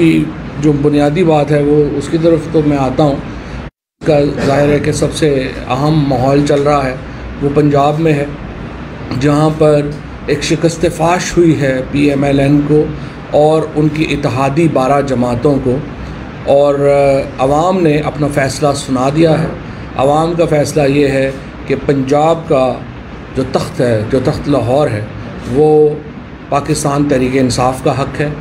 की जो बुनियादी बात है वो उसकी तरफ तो मैं आता हूँ। का ज़ाहिर है कि सबसे अहम माहौल चल रहा है वो पंजाब में है, जहाँ पर एक शिकस्त फाश हुई है PMLN को और उनकी इत्तेहादी 12 जमातों को, और आवाम ने अपना फ़ैसला सुना दिया है। आवाम का फ़ैसला ये है कि पंजाब का जो तख्त है, जो तख्त लाहौर है, वो पाकिस्तान तहरीक इंसाफ का हक़ है,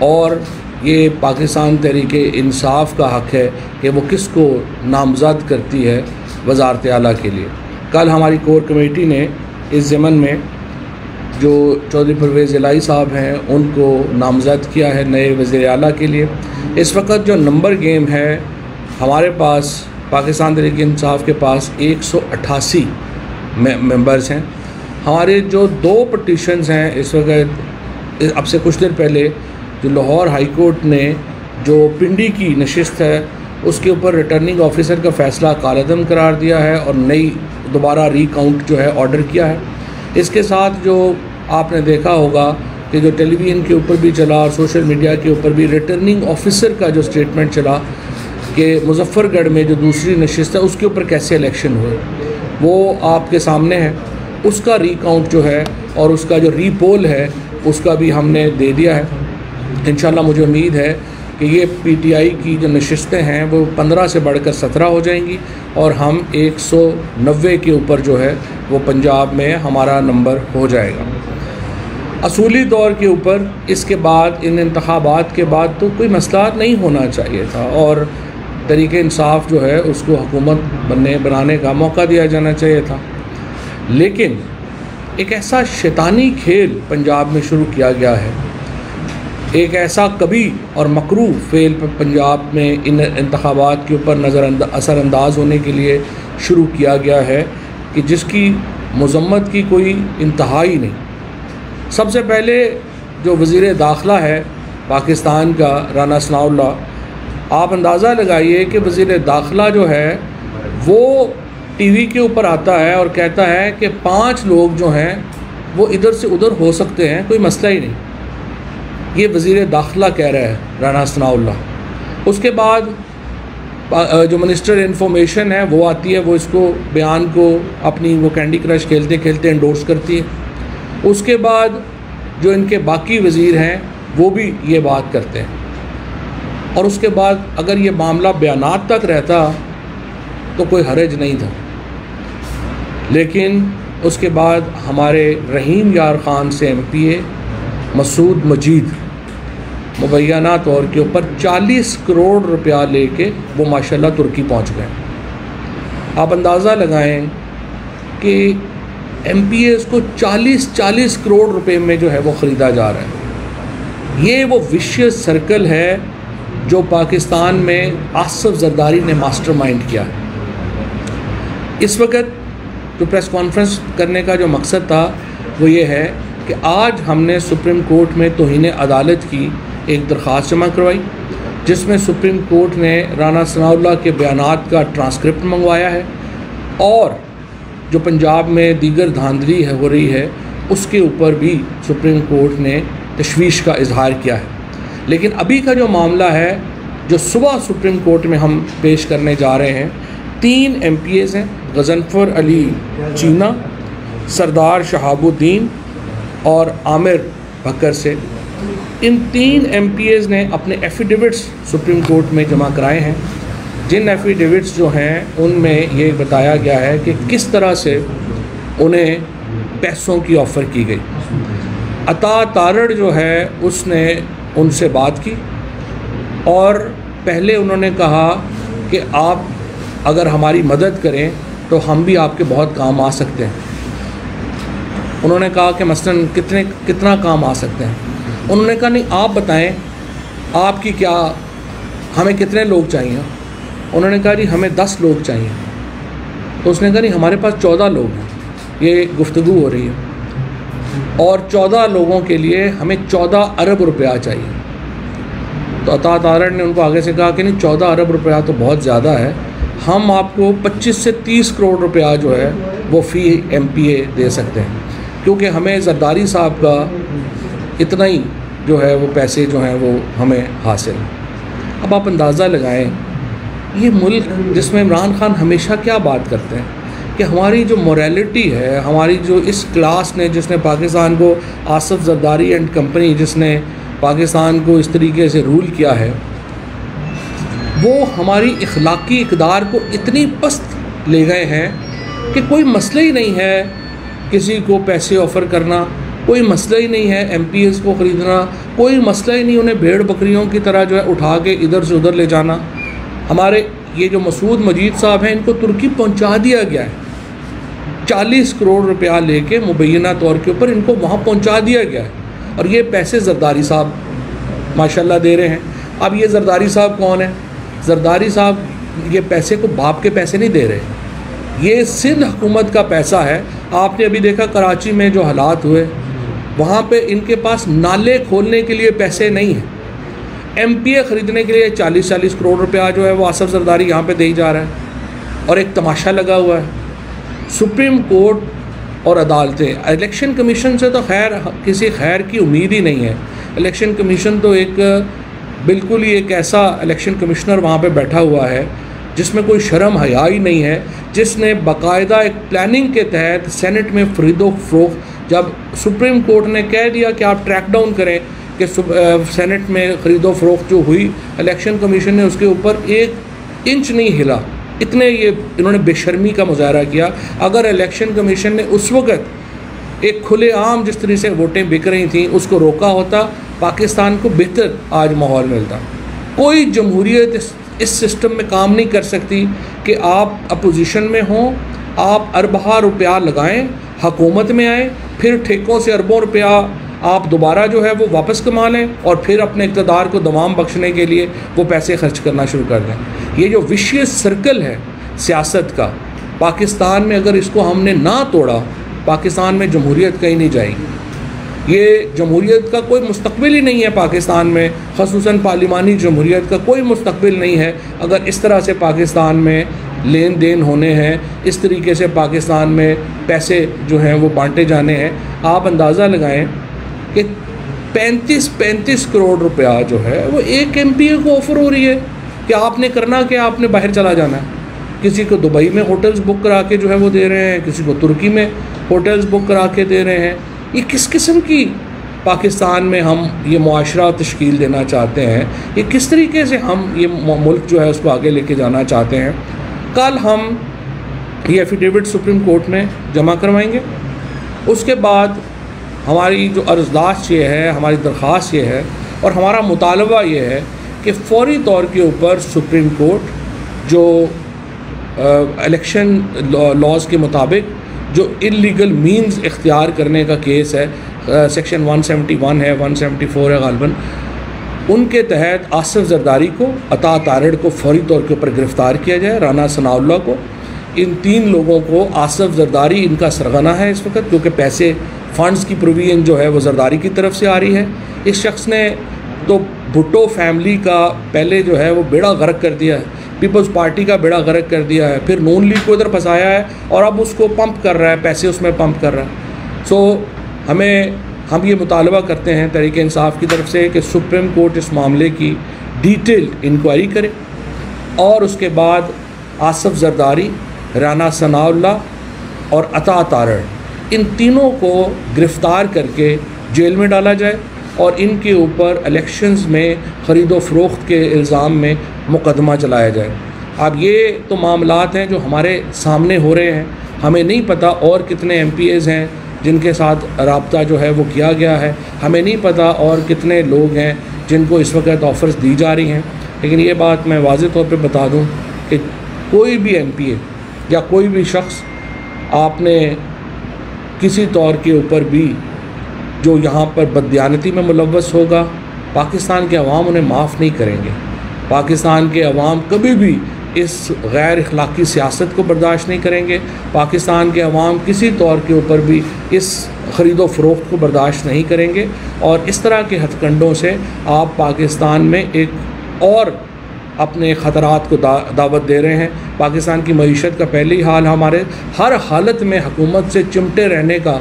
और ये पाकिस्तान तहरीक इंसाफ का हक़ है कि वो किसको नामज़द करती है वज़ारत आला के लिए। कल हमारी कोर कमेटी ने इस ज़मन में जो चौधरी परवेज़ इलाही साहब हैं उनको नामज़द किया है नए वज़ीर आला के लिए। इस वक्त जो नंबर गेम है हमारे पास, पाकिस्तान तहरीक इंसाफ के पास 188 मेंबर्स हैं। हमारे जो 2 पटिशन्स हैं इस वक्त, अब से कुछ देर पहले जो लाहौर हाई कोर्ट ने जो पिंडी की नशिस्त है उसके ऊपर रिटर्निंग ऑफिसर का फ़ैसला कालअदम करार दिया है और नई दोबारा रीकाउंट जो है ऑर्डर किया है। इसके साथ जो आपने देखा होगा कि जो टेलीविज़न के ऊपर भी चला और सोशल मीडिया के ऊपर भी रिटर्निंग ऑफिसर का जो स्टेटमेंट चला कि मुजफ्फरगढ़ में जो दूसरी नशिस्त है उसके ऊपर कैसे इलेक्शन हुए, वो आपके सामने है। उसका रीकाउंट जो है और उसका जो रीपोल है उसका भी हमने दे दिया है। इंशाल्लाह मुझे उम्मीद है कि ये PTI की जो नशिस्तें हैं वो 15 से बढ़कर 17 हो जाएंगी और हम 190 के ऊपर जो है वो पंजाब में हमारा नंबर हो जाएगा। असूली तौर के ऊपर इसके बाद, इन इंतखाबात के बाद तो कोई मसला नहीं होना चाहिए था और तहरीक इंसाफ जो है उसको हुकूमत बनाने का मौका दिया जाना चाहिए था। लेकिन एक ऐसा शैतानी खेल पंजाब में शुरू किया गया है, एक ऐसा कभी और मकरू फेल पंजाब में इन इंतखाबात के ऊपर असरअंदाज होने के लिए शुरू किया गया है कि जिसकी मज़म्मत की कोई इंतहा ही नहीं। सबसे पहले जो वज़ीर दाखिला है पाकिस्तान का राना सनाउल्लाह, आप अंदाज़ा लगाइए कि वज़ीर दाखिला जो है वो TV के ऊपर आता है और कहता है कि 5 लोग जो हैं वो इधर से उधर हो सकते हैं, कोई मसला ही नहीं। ये वज़ीर दाखिला कह रहा है राना सनाउल्लाह। उसके बाद जो मिनिस्टर इन्फॉर्मेशन है वो आती है, वो इसको बयान को अपनी वो कैंडी क्रश खेलते खेलते एंडोर्स करती है। उसके बाद जो इनके बाकी वज़ीर हैं वो भी ये बात करते हैं, और उसके बाद अगर ये मामला बयानात तक रहता तो कोई हरज नहीं था। लेकिन उसके बाद हमारे रहीम यार ख़ान से MPA मसूद मजीद मुबैना तौर के ऊपर 40 करोड़ रुपया लेके वो माशाल्लाह तुर्की पहुंच गए। आप अंदाज़ा लगाएं कि MPAs को 40 करोड़ रुपए में जो है वो ख़रीदा जा रहा है। ये वो विशियस सर्कल है जो पाकिस्तान में आसिफ जरदारी ने मास्टरमाइंड किया है। इस वक्त जो प्रेस कॉन्फ्रेंस करने का जो मकसद था वो ये है कि आज हमने सुप्रीम कोर्ट में तौहीन अदालत की एक दरख्वास्त जमा करवाई, जिसमें सुप्रीम कोर्ट ने राना सनाउल्लाह के बयानात का ट्रांसक्रिप्ट मंगवाया है और जो पंजाब में दीगर धांधली है हो रही है उसके ऊपर भी सुप्रीम कोर्ट ने तशवीश का इजहार किया है। लेकिन अभी का जो मामला है जो सुबह सुप्रीम कोर्ट में हम पेश करने जा रहे हैं, 3 MPAs हैं, गज़नफ़र अली चीना, सरदार शहाबुद्दीन और आमिर बकर से। इन 3 MPAs ने अपने एफिडेविट्स सुप्रीम कोर्ट में जमा कराए हैं, जिन एफिडेविट्स जो हैं उनमें ये बताया गया है कि किस तरह से उन्हें पैसों की ऑफ़र की गई। अता तारड़ जो है उसने उनसे बात की और पहले उन्होंने कहा कि आप अगर हमारी मदद करें तो हम भी आपके बहुत काम आ सकते हैं। उन्होंने कहा कि मसलन कितना काम आ सकते हैं। उन्होंने कहा नहीं, आप बताएं आपकी क्या, हमें कितने लोग चाहिए। उन्होंने कहा जी हमें 10 लोग चाहिए। तो उसने कहा नहीं, हमारे पास 14 लोग हैं, ये गुफ्तगू हो रही है और 14 लोगों के लिए हमें 14 अरब रुपया चाहिए। तो अता तारड़ ने उनको आगे से कहा कि नहीं, 14 अरब रुपया तो बहुत ज़्यादा है, हम आपको 25 से 30 करोड़ रुपया जो है वो फ़ी MPA दे सकते हैं, क्योंकि हमें जरदारी साहब का इतना ही जो है वो पैसे जो हैं वो हमें हासिल। अब आप अंदाज़ा लगाएं, ये मुल्क जिसमें इमरान खान हमेशा क्या बात करते हैं कि हमारी जो मोरालिटी है, हमारी जो इस क्लास ने जिसने पाकिस्तान को, आसिफ जरदारी एंड कंपनी जिसने पाकिस्तान को इस तरीके से रूल किया है, वो हमारी इखलाकी इक़दार को इतनी पस्त ले गए हैं कि कोई मसला ही नहीं है किसी को पैसे ऑफ़र करना, कोई मसला ही नहीं है MPs को ख़रीदना, कोई मसला ही नहीं उन्हें भेड़ बकरियों की तरह जो है उठा के इधर से उधर ले जाना। हमारे ये जो मसूद मजीद साहब हैं, इनको तुर्की पहुंचा दिया गया है, 40 करोड़ रुपया लेके मुबैना तौर के ऊपर इनको वहाँ पहुंचा दिया गया है, और ये पैसे जरदारी साहब माशाल्लाह दे रहे हैं। अब ये जरदारी साहब कौन है? जरदारी साहब ये पैसे को बाप के पैसे नहीं दे रहे, ये सिंध हुकूमत का पैसा है। आपने अभी देखा कराची में जो हालात हुए, वहाँ पे इनके पास नाले खोलने के लिए पैसे नहीं हैं। MPA ख़रीदने के लिए 40-40 करोड़ रुपया जो है वो आसिफ जरदारी यहाँ पे दे ही जा रहा है, और एक तमाशा लगा हुआ है। सुप्रीम कोर्ट और अदालतें, इलेक्शन कमीशन से तो खैर किसी खैर की उम्मीद ही नहीं है। इलेक्शन कमीशन तो एक बिल्कुल ही एक ऐसा इलेक्शन कमिश्नर वहाँ पे बैठा हुआ है जिसमें कोई शर्म हया ही नहीं है, जिसने बाकायदा एक प्लानिंग के तहत सेनेट में ख़रीदो फरोख्त, जब सुप्रीम कोर्ट ने कह दिया कि आप ट्रैक डाउन करें कि सेनेट में ख़रीदो फरोख्त जो हुई, इलेक्शन कमीशन ने उसके ऊपर 1 इंच नहीं हिला। इतने ये इन्होंने बेशर्मी का मुजाहरा किया। अगर इलेक्शन कमीशन ने उस वक़्त एक खुलेआम जिस तरह से वोटें बिक रही थी उसको रोका होता, पाकिस्तान को बेहतर आज माहौल मिलता। कोई जमहूरियत इस सिस्टम में काम नहीं कर सकती कि आप अपोजिशन में हों, आप अरबा रुपया लगाएं, हुकूमत में आएँ, फिर ठेकों से अरबों रुपया आप दोबारा जो है वो वापस कमा लें, और फिर अपने इक़्तिदार को दवाम बख्शने के लिए वो पैसे खर्च करना शुरू कर दें। ये जो विशियस सर्कल है सियासत का पाकिस्तान में, अगर इसको हमने ना तोड़ा, पाकिस्तान में जमहूरियत कहीं नहीं जाएगी। ये जमहूरियत का कोई मुस्तक़बिल ही नहीं है पाकिस्तान में, ख़ुसूसन पार्लिमानी जमहूरियत का कोई मुस्तक़बिल नहीं है अगर इस तरह से पाकिस्तान में लेन देन होने हैं, इस तरीके से पाकिस्तान में पैसे जो हैं वो बांटे जाने हैं। आप अंदाज़ा लगाएं कि 35 करोड़ रुपया जो है वो एक MPA को ऑफ़र हो रही है कि आपने करना क्या, आपने बाहर चला जाना है। किसी को दुबई में होटल्स बुक करा के जो है वो दे रहे हैं, किसी को तुर्की में होटल्स बुक करा के दे रहे हैं। ये किस किस्म की पाकिस्तान में हम ये मुआशरा तश्कील देना चाहते हैं? ये किस तरीके से हम ये मुल्क जो है उसको आगे लेके जाना चाहते हैं? कल हम ये एफिडेविट सुप्रीम कोर्ट में जमा करवाएंगे। उसके बाद हमारी जो अर्ज़दाश्त ये है, हमारी दरख्वास्त ये है और हमारा मुतालबा ये है कि फ़ौरी तौर के ऊपर सुप्रीम कोर्ट जो इलेक्शन लॉज़ के मुताबिक जो इल्लीगल मींस इख्तियार करने का केस है, सेक्शन 171 है, 174 है गालिबन, उनके तहत आसिफ जरदारी को, अता तारड़ को फ़ौरी तौर के ऊपर गिरफ़्तार किया जाए, राना सनाउल्लाह को। इन 3 लोगों को, आसिफ जरदारी इनका सरगना है इस वक्त, क्योंकि पैसे फ़ंड्स की प्रोविजन जो है वो जरदारी की तरफ से आ रही है। इस शख्स ने तो भुट्टो फैमिली का पहले जो है वो बेड़ा गर्क कर दिया है, पीपल्स पार्टी का बेड़ा गर्क कर दिया है, फिर नून लीग को इधर फंसाया है और अब उसको पंप कर रहा है, पैसे उसमें पंप कर रहा है। हम ये मुतालबा करते हैं तहरीक इंसाफ की तरफ से कि सुप्रीम कोर्ट इस मामले की डिटेल्ड इंक्वायरी करे और उसके बाद आसिफ जरदारी, राना सनाउल्लाह और अता तारड़, इन तीनों को गिरफ़्तार करके जेल में डाला जाए और इनके ऊपर इलेक्शंस में ख़रीदो फ़रोख्त के इल्ज़ाम में मुकदमा चलाया जाए। अब ये तो मामलात हैं जो हमारे सामने हो रहे हैं, हमें नहीं पता और कितने MPAs हैं जिनके साथ राब्ता जो है वो किया गया है, हमें नहीं पता और कितने लोग हैं जिनको इस वक्त ऑफ़र्स दी जा रही हैं। लेकिन ये बात मैं वाज़ेह तौर पे बता दूं कि कोई भी MPA या कोई भी शख्स आपने किसी तौर के ऊपर भी जो यहाँ पर बददियानती में मुलव्वस होगा, पाकिस्तान के अवाम उन्हें माफ़ नहीं करेंगे। पाकिस्तान के अवाम कभी भी इस गैर अखलाकी सियासत को बर्दाश्त नहीं करेंगे। पाकिस्तान के अवाम किसी तौर के ऊपर भी इस ख़रीदो फ़रोख्त को बर्दाश्त नहीं करेंगे और इस तरह के हथकंडों से आप पाकिस्तान में एक और अपने ख़तरात को दावत दे रहे हैं। पाकिस्तान की मईशत का पहले ही हाल, हमारे हर हालत में हुकूमत से चिमटे रहने का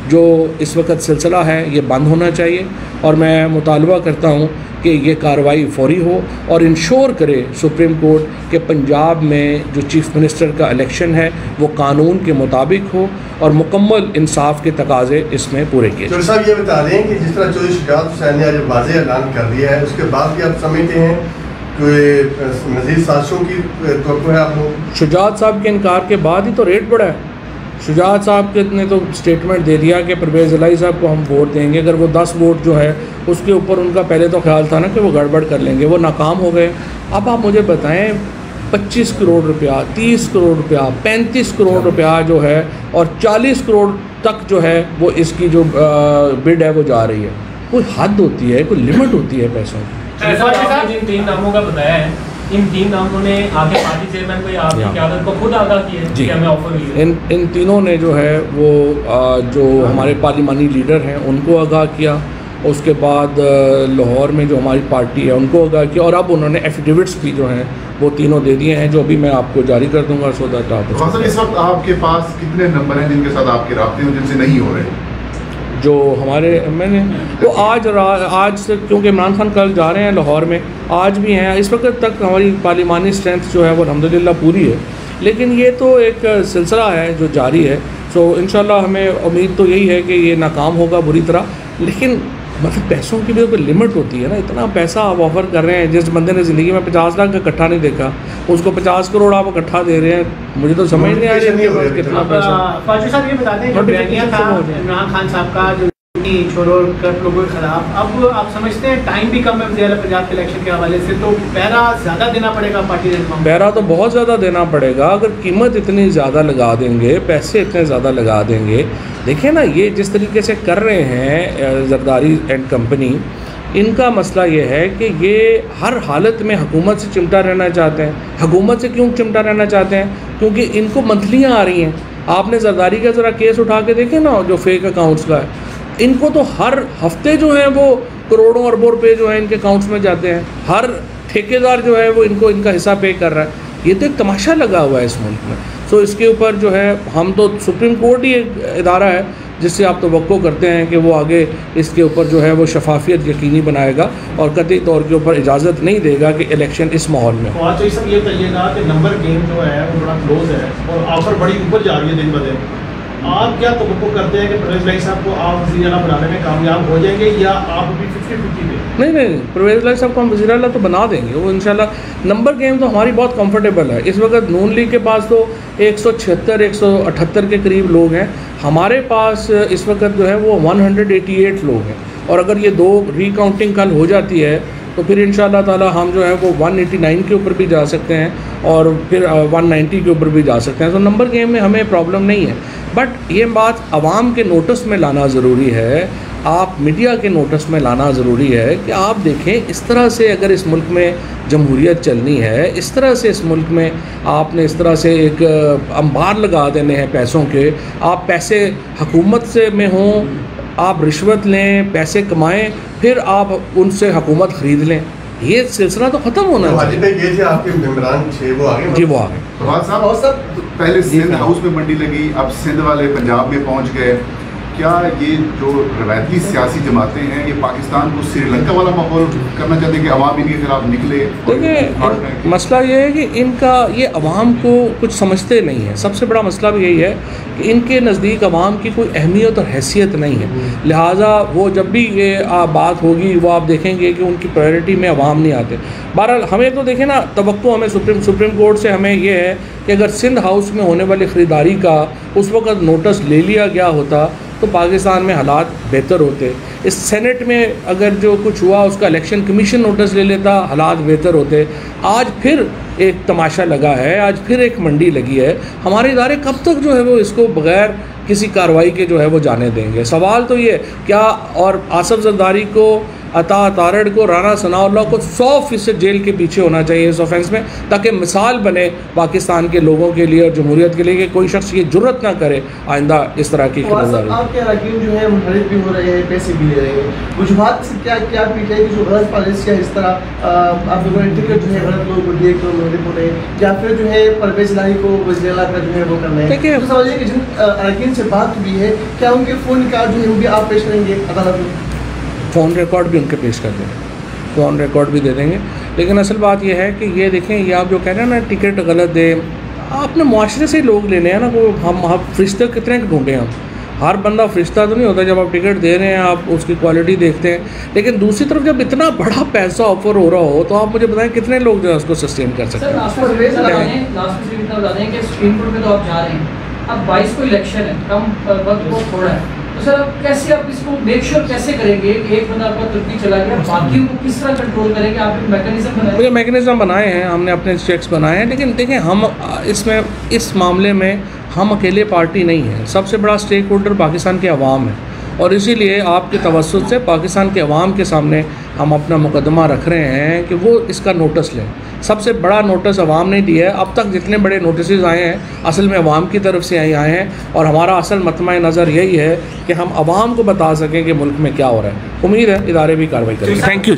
जो इस वक्त सिलसिला है ये बंद होना चाहिए और मैं मुतालबा करता हूँ कि ये कार्रवाई फौरी हो और इंश्योर करे सुप्रीम कोर्ट के पंजाब में जो चीफ मिनिस्टर का इलेक्शन है वो कानून के मुताबिक हो और मुकम्मल इंसाफ के तकाजे इसमें पूरे किए जाएं। साहब ये बता दें कि जिस तरह चौधरी शुजात हुसैन ने आज वाज़ेह ऐलान कर दिया है उसके बाद भी आप समझते हैं कि मज़ीद साजिशों की तवक्को है आपको? शुजात साहब के इनकार के बाद ही तो रेट बढ़ा है। शुजात साहब ने तो स्टेटमेंट दे दिया कि परवेज़ इलाही साहब को हम वोट देंगे, अगर वो 10 वोट जो है उसके ऊपर उनका पहले तो ख्याल था ना कि वो गड़बड़ कर लेंगे, वो नाकाम हो गए। अब आप मुझे बताएं 25 करोड़ रुपया, 30 करोड़ रुपया, 35 करोड़ रुपया जो है और 40 करोड़ तक जो है वो इसकी जो बिड है वो जा रही है। कोई हद होती है, कोई लिमिट होती है पैसों की। जिन 3 नामों का बताया है, इन 3 नामों ने आगे पार्टी चेयरमैन को आपकी क़यादत को खुद आगाह किया है कि हमें ऑफर हुई है। इन तीनों ने जो है वो जो हमारे पार्लिमानी लीडर हैं उनको आगाह किया, उसके बाद लाहौर में जो हमारी पार्टी है उनको आगाह किया और अब उन्होंने एफिडेविट्स भी जो हैं वो तीनों दे दिए हैं, जो भी मैं आपको जारी कर दूंगा। सो दैट आप इस वक्त आपके पास कितने नंबर हैं जिनके साथ आपके राब्ते हैं जिनसे नहीं हो रहे? जो हमारे मैंने तो आज से, क्योंकि इमरान खान कल जा रहे हैं लाहौर में, आज भी हैं। इस वक्त तक हमारी पार्लिमानी स्ट्रेंथ जो है वो अल्हम्दुलिल्लाह पूरी है, लेकिन ये तो एक सिलसिला है जो जारी है। सो इंशाल्लाह हमें उम्मीद तो यही है कि ये नाकाम होगा बुरी तरह, लेकिन मतलब पैसों की भी कोई लिमिट होती है ना। इतना पैसा आप ऑफ़र कर रहे हैं, जिस बंदे ने ज़िंदगी में 50 लाख का इकट्ठा नहीं देखा उसको 50 करोड़ आप इकट्ठा दे रहे हैं। मुझे तो समझ नहीं आ रही है कितना पैसा। फाजू साहब ये बताते हैं इमरान खान साहब का जो छोड़ो कर लोगों के खिलाफ, अब आप समझते हैं टाइम भी कम है वज़ीर पंजाब के इलेक्शन के हवाले से, तो पहरा ज़्यादा देना पड़ेगा पार्टी ने? पहरा तो बहुत ज़्यादा देना पड़ेगा। अगर कीमत इतनी ज़्यादा लगा देंगे, पैसे इतने ज़्यादा लगा देंगे, देखिए ना ये जिस तरीके से कर रहे हैं जरदारी एंड कंपनी, इनका मसला ये है कि ये हर हालत में हुकूमत से चिमटा रहना चाहते हैं। हुकूमत से क्यों चिमटा रहना चाहते हैं? क्योंकि इनको मंथलियाँ आ रही हैं। आपने जरदारी का ज़रा केस उठा के देखें ना, जो फेक अकाउंट्स का है, इनको तो हर हफ्ते जो है वो करोड़ों अरबों रुपए जो है इनके अकाउंट्स में जाते हैं। हर ठेकेदार जो है वो इनको इनका हिस्सा पे कर रहा है। ये तो एक तमाशा लगा हुआ है इस मुल्क में। सो इसके ऊपर जो है हम तो, सुप्रीम कोर्ट ही एक इदारा है जिससे आप तवक्को करते हैं कि वो आगे इसके ऊपर जो है वो शफाफियत यकीनी बनाएगा और कतई तौर के ऊपर इजाज़त नहीं देगा कि इलेक्शन इस माहौल में। तो आज सब ये बताइएगा कि नंबर गेम जो है वो बड़ा क्लोज है और ऑफर बड़ी ऊपर जा रही है दिन ब दिन। आप क्या तवक्को करते हैं कि परवेज़ इलाही साहब को आप वज़ीर आला बनाने में कामयाब हो जाएंगे या आप भी 50-50 पे? नहीं, परवेज़ इलाही साहब को हम वज़ीर आला तो बना देंगे, वो इंशाल्लाह। नंबर गेम तो हमारी बहुत कंफर्टेबल है। इस वक्त नून लीग के पास तो 176-178 के करीब लोग हैं, हमारे पास इस वक्त जो है वो 188 लोग हैं। और अगर ये 2 रीकाउंटिंग कल हो जाती है तो फिर इंशाअल्लाह ताला हम जो है वो 189 के ऊपर भी जा सकते हैं और फिर 190 के ऊपर भी जा सकते हैं। तो नंबर गेम में हमें प्रॉब्लम नहीं है, बट ये बात आवाम के नोटिस में लाना ज़रूरी है, आप मीडिया के नोटिस में लाना ज़रूरी है कि आप देखें इस तरह से अगर इस मुल्क में जमहूरियत चलनी है, इस तरह से इस मुल्क में आपने इस तरह से एक अंबार लगा देने हैं पैसों के। आप पैसे हुकूमत से में हों, आप रिश्वत लें, पैसे कमाएं, फिर आप उनसे हुकूमत ख़रीद लें, ये सिलसिला तो ख़त्म होना चाहिए। ये आपके मेंबरान थे वो आगे? जी वो आ गए। फवाद साहब, और सर पहले सिंध हाउस में मंडी लगी, अब सिंध वाले पंजाब में पहुंच गए। क्या ये जो रवायती सियासी जमातें हैं ये पाकिस्तान को श्रीलंका वाला माहौल करना चाहते हैं कि अवाम इनके खिलाफ निकले? देखिए मसला ये है कि इनका ये अवाम को कुछ समझते नहीं है। सबसे बड़ा मसला भी यही है कि इनके नज़दीक अवाम की कोई अहमियत और हैसियत नहीं है। लिहाजा वो जब भी ये बात होगी वो आप देखेंगे कि उनकी प्रायोरिटी में अवाम नहीं आते। बहरहाल हमें तो देखें ना, तवक्को हमें सुप्रीम कोर्ट से हमें ये है कि अगर सिंध हाउस में होने वाली ख़रीदारी का उस वक्त नोटिस ले लिया गया होता तो पाकिस्तान में हालात बेहतर होते। इस सेनेट में अगर जो कुछ हुआ उसका इलेक्शन कमीशन नोटिस ले लेता, हालात बेहतर होते। आज फिर एक तमाशा लगा है, आज फिर एक मंडी लगी है। हमारे इदारे कब तक जो है वो इसको बग़ैर किसी कार्रवाई के जो है वो जाने देंगे? सवाल तो ये क्या, और आसफ जरदारी को अता तारड़ को, राना सनाउल्लाह को 100% जेल के पीछे होना चाहिए इस ऑफेंस में, ताकि मिसाल बने पाकिस्तान के लोगों के लिए और जमहूरियत के लिए कि कोई शख्स ये जुर्रत ना करे आइंदा इस तरह की खबरदारी। आपके अरकान जो है मुनहरिफ भी हो रहे हैं, पैसे भी ले रहे हैं, वजूहात से क्या पीछे है कि जो गलत पॉलिसियाँ इस तरह आप लोगों ने टिकट जो है गलत लोगों को दिए कि मुनहरिफ हो रहे हैं, या फिर जो है परवेज इलाही को वज़ीर आला का जो है वो करना है। देखिए तो सवाल ये कि जिन अरकान से बात हुई है, क्या उनके फ़ोन रिकॉर्ड जो है वो भी आप पेश करेंगे अदालत में? फ़ोन रिकॉर्ड भी उनके पेश कर देंगे, फ़ोन रिकॉर्ड भी दे देंगे। लेकिन असल बात यह है कि ये देखें, ये आप जो कह रहे हैं ना टिकट गलत दे, आपने मुआशरे से लोग लेने हैं ना, वो हम फरिश्ते कितने ढूंढे हम, हर बंदा फरिश्ता तो नहीं होता। जब आप टिकट दे रहे हैं आप उसकी क्वालिटी देखते हैं, लेकिन दूसरी तरफ जब इतना बड़ा पैसा ऑफर हो रहा हो तो आप मुझे बताएं कितने लोग जो है उसको सस्टेन कर सकते हैं। लास्ट में इतना बता दें कि सुप्रीम कोर्ट में तो आप जा रहे हैं, अब 22 को इलेक्शन है, कम वक्त बहुत थोड़ा है, तो सर अब कैसे आप इसको मेक श्योर कैसे करेंगे कि एक बंदा आपका तुर्की चला गया, बाकियों को किस तरह कंट्रोल करेंगे? आप एक मैकेनिज्म बनाए? मुझे मैकेनिज्म बनाए हैं, हमने अपने चेक्स बनाए हैं, लेकिन देखें हम इसमें इस मामले में हम अकेले पार्टी नहीं है, सबसे बड़ा स्टेक होल्डर पाकिस्तान के अवाम है, और इसीलिए आपके तवज्जुह से पाकिस्तान के अवाम के सामने हम अपना मुकदमा रख रहे हैं कि वो इसका नोटिस लें। सबसे बड़ा नोटिस अवाम ने दिया है, अब तक जितने बड़े नोटिस आए हैं असल में अवाम की तरफ से आए हैं, और हमारा असल मतमा नज़र यही है कि हम अवाम को बता सकें कि मुल्क में क्या हो रहा है। उम्मीद है इदारे भी कार्रवाई करेंगे। Thank you.